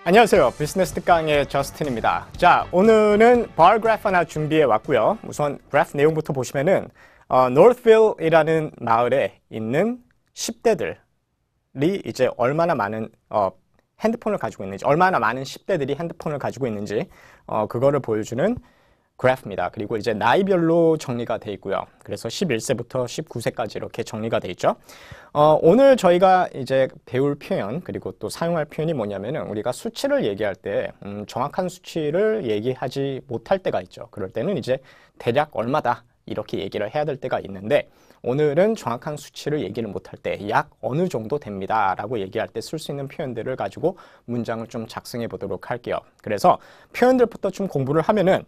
안녕하세요. 비즈니스 특강의 저스틴입니다. 자, 오늘은 bar 그래프 하나 준비해 왔고요. 우선 그래프 내용부터 보시면은 노르필이라는 마을에 있는 10대들이 이제 얼마나 많은 핸드폰을 가지고 있는지, 얼마나 많은 10대들이 핸드폰을 가지고 있는지 그거를 보여주는 그래프입니다. 그리고 이제 나이별로 정리가 돼 있고요. 그래서 11세부터 19세까지 이렇게 정리가 돼 있죠. 오늘 저희가 이제 배울 표현 그리고 또 사용할 표현이 뭐냐면은 우리가 수치를 얘기할 때 정확한 수치를 얘기하지 못할 때가 있죠. 그럴 때는 이제 대략 얼마다 이렇게 얘기를 해야 될 때가 있는데 오늘은 정확한 수치를 얘기를 못할 때 약 어느 정도 됩니다 라고 얘기할 때 쓸 수 있는 표현들을 가지고 문장을 좀 작성해 보도록 할게요. 그래서 표현들부터 좀 공부를 하면은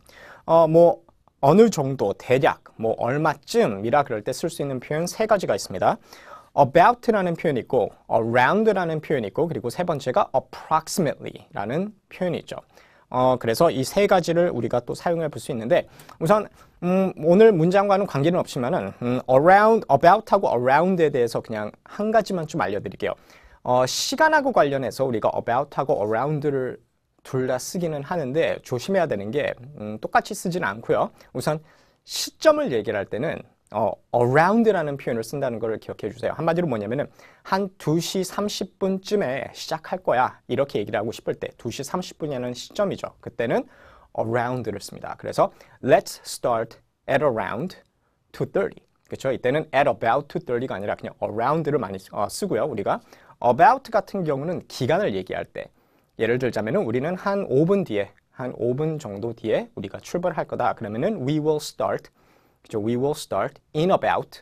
어느 정도, 대략, 얼마쯤이라 그럴 때 쓸 수 있는 표현 세 가지가 있습니다. about라는 표현이 있고, around라는 표현이 있고, 그리고 세 번째가 approximately라는 표현이 있죠. 그래서 이 세 가지를 우리가 또 사용해 볼 수 있는데, 우선 오늘 문장과는 관계는 없지만은 about하고 around에 대해서 그냥 한 가지만 좀 알려드릴게요. 시간하고 관련해서 우리가 about하고 around를 둘 다 쓰기는 하는데 조심해야 되는 게 똑같이 쓰지는 않고요. 우선 시점을 얘기를 할 때는 around라는 표현을 쓴다는 걸 기억해 주세요. 한마디로 뭐냐면은 한 2시 30분쯤에 시작할 거야 이렇게 얘기를 하고 싶을 때 2시 30분이라는 시점이죠. 그때는 around를 씁니다. 그래서 let's start at around 2:30. 그렇죠? 이때는 at about 2:30가 아니라 그냥 around를 많이 쓰고요. 우리가 about 같은 경우는 기간을 얘기할 때 예를 들자면은 우리는 한 5분 정도 뒤에 우리가 출발할 거다. 그러면은 we will start, 그죠? We will start in about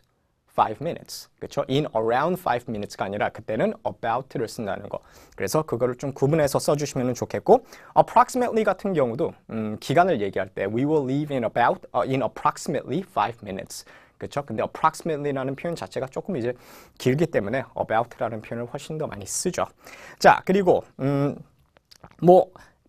5 minutes. 그렇죠? In around 5 minutes가 아니라 그때는 about를 쓴다는 거. 그래서 그거를 좀 구분해서 써주시면 좋겠고, approximately 같은 경우도 기간을 얘기할 때 we will leave in approximately 5 minutes. 그렇죠? 근데 approximately라는 표현 자체가 조금 이제 길기 때문에 about라는 표현을 훨씬 더 많이 쓰죠. 자, 그리고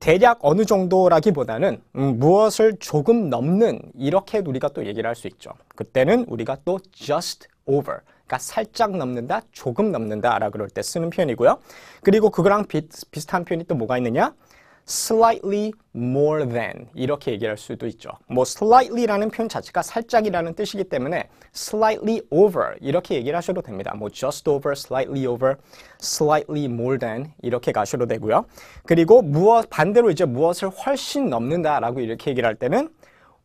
대략 어느 정도라기보다는 무엇을 조금 넘는 이렇게 우리가 또 얘기를 할 수 있죠. 그때는 우리가 또 just over, 그러니까 살짝 넘는다, 조금 넘는다라 그럴 때 쓰는 표현이고요. 그리고 그거랑 비슷한 표현이 또 뭐가 있느냐? slightly more than 이렇게 얘기할 수도 있죠. slightly라는 표현 자체가 살짝이라는 뜻이기 때문에 slightly over 이렇게 얘기를 하셔도 됩니다. just over, slightly over, slightly more than 이렇게 가셔도 되고요. 그리고 반대로 이제 무엇을 훨씬 넘는다라고 이렇게 얘기를 할 때는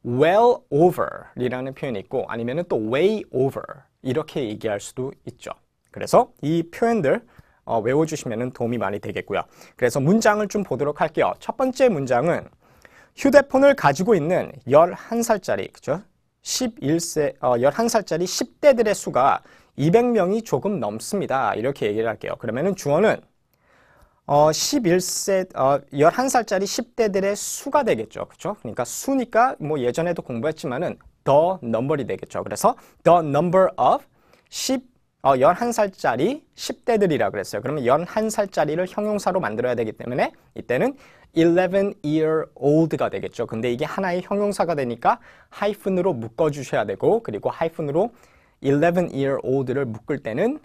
well over이라는 표현이 있고 아니면은 또 way over 이렇게 얘기할 수도 있죠. 그래서 이 표현들 외워주시면 도움이 많이 되겠고요. 그래서 문장을 좀 보도록 할게요. 첫 번째 문장은 휴대폰을 가지고 있는 11살짜리, 그죠? 11살짜리 10대들의 수가 200명이 조금 넘습니다. 이렇게 얘기를 할게요. 그러면은 주어는 11살짜리 10대들의 수가 되겠죠. 그죠? 그러니까 수니까 예전에도 공부했지만은 the number이 되겠죠. 그래서 the number of 11살짜리 10대들이라 그랬어요. 그러면 11살짜리를 형용사로 만들어야 되기 때문에 이때는 11-year-old가 되겠죠. 근데 이게 하나의 형용사가 되니까 하이픈으로 묶어주셔야 되고 그리고 하이픈으로 11-year-old를 묶을 때는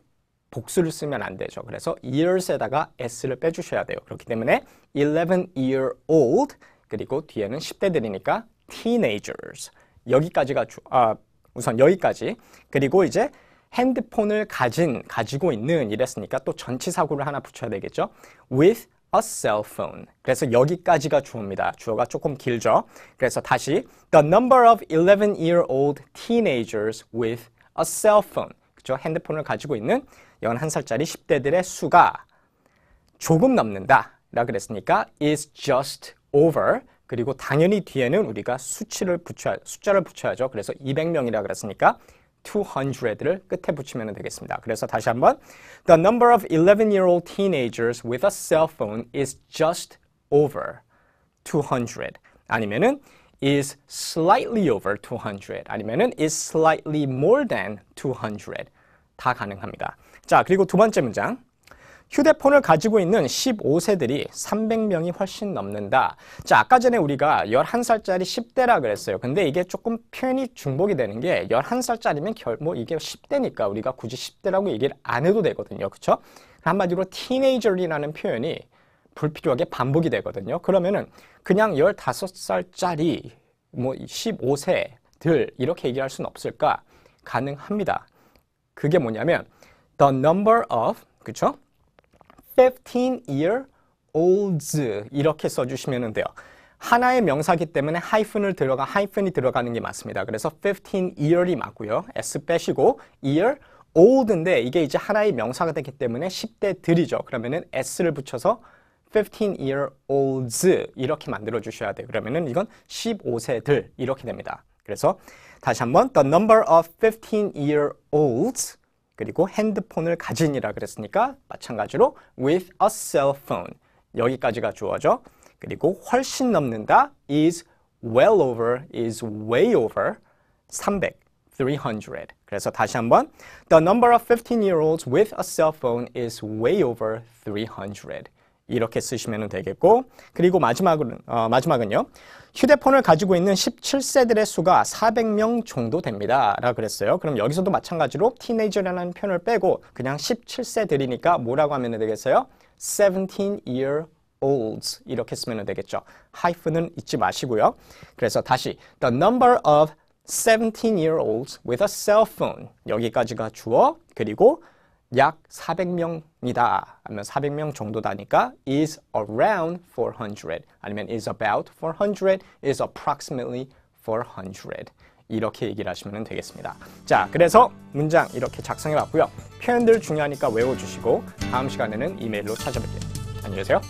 복수를 쓰면 안 되죠. 그래서 years에다가 s를 빼주셔야 돼요. 그렇기 때문에 11-year-old 그리고 뒤에는 10대들이니까 teenagers 여기까지가 우선 여기까지 그리고 이제 핸드폰을 가지고 있는 이랬으니까 또 전치사구를 하나 붙여야 되겠죠. With a cell phone. 그래서 여기까지가 주어입니다. 주어가 조금 길죠. 그래서 다시 The number of 11-year-old teenagers with a cell phone. 그죠? 핸드폰을 가지고 있는 11살짜리 10대들의 수가 조금 넘는다. 라 그랬으니까 is just over. 그리고 당연히 뒤에는 우리가 숫자를 붙여야죠. 그래서 200명이라 그랬으니까 200를 끝에 붙이면 되겠습니다. 그래서 다시 한번 The number of 11-year-old teenagers with a cell phone is just over 200 아니면은 is slightly over 200 아니면은 is slightly more than 200 다 가능합니다. 자, 그리고 두 번째 문장 휴대폰을 가지고 있는 15세들이 300명이 훨씬 넘는다. 자, 아까 전에 우리가 11살짜리 10대라 그랬어요. 근데 이게 조금 표현이 중복이 되는 게 11살짜리면 이게 10대니까 우리가 굳이 10대라고 얘기를 안 해도 되거든요. 그쵸? 한마디로 teenager이라는 표현이 불필요하게 반복이 되거든요. 그러면은 그냥 15살짜리 뭐 15세들 이렇게 얘기할 수는 없을까? 가능합니다. 그게 뭐냐면 the number of, 그쵸? 15-year-olds 이렇게 써주시면 돼요. 하나의 명사기 때문에 하이픈이 들어가는 게 맞습니다. 그래서 15-year이 맞고요. S 빼시고 year, old인데 이게 이제 하나의 명사가 되기 때문에 10대들이죠. 그러면은 S를 붙여서 15-year-olds 이렇게 만들어 주셔야 돼요. 그러면은 이건 15세들 이렇게 됩니다. 그래서 다시 한번 the number of 15-year-olds 그리고 핸드폰을 가진이라 그랬으니까 마찬가지로 with a cell phone 여기까지가 주어져. 그리고 훨씬 넘는다 is well over, is way over 300, 300. 그래서 다시 한번 the number of 15-year-olds with a cell phone is way over 300. 이렇게 쓰시면 되겠고 그리고 마지막은요. 휴대폰을 가지고 있는 17세들의 수가 400명 정도 됩니다. 라고 그랬어요. 그럼 여기서도 마찬가지로 teenager라는 표현을 빼고 그냥 17세들이니까 뭐라고 하면 되겠어요? 17-year-olds 이렇게 쓰면 되겠죠. 하이픈은 잊지 마시고요. 그래서 다시 the number of 17-year-olds with a cell phone 여기까지가 주어 그리고 약 400명이다 하면 400명 정도다니까 is around 400 아니면 is about 400 is approximately 400 이렇게 얘기를 하시면 되겠습니다. 자, 그래서 문장 이렇게 작성해 봤고요. 표현들 중요하니까 외워주시고 다음 시간에는 이메일로 찾아뵐게요. 안녕히 계세요.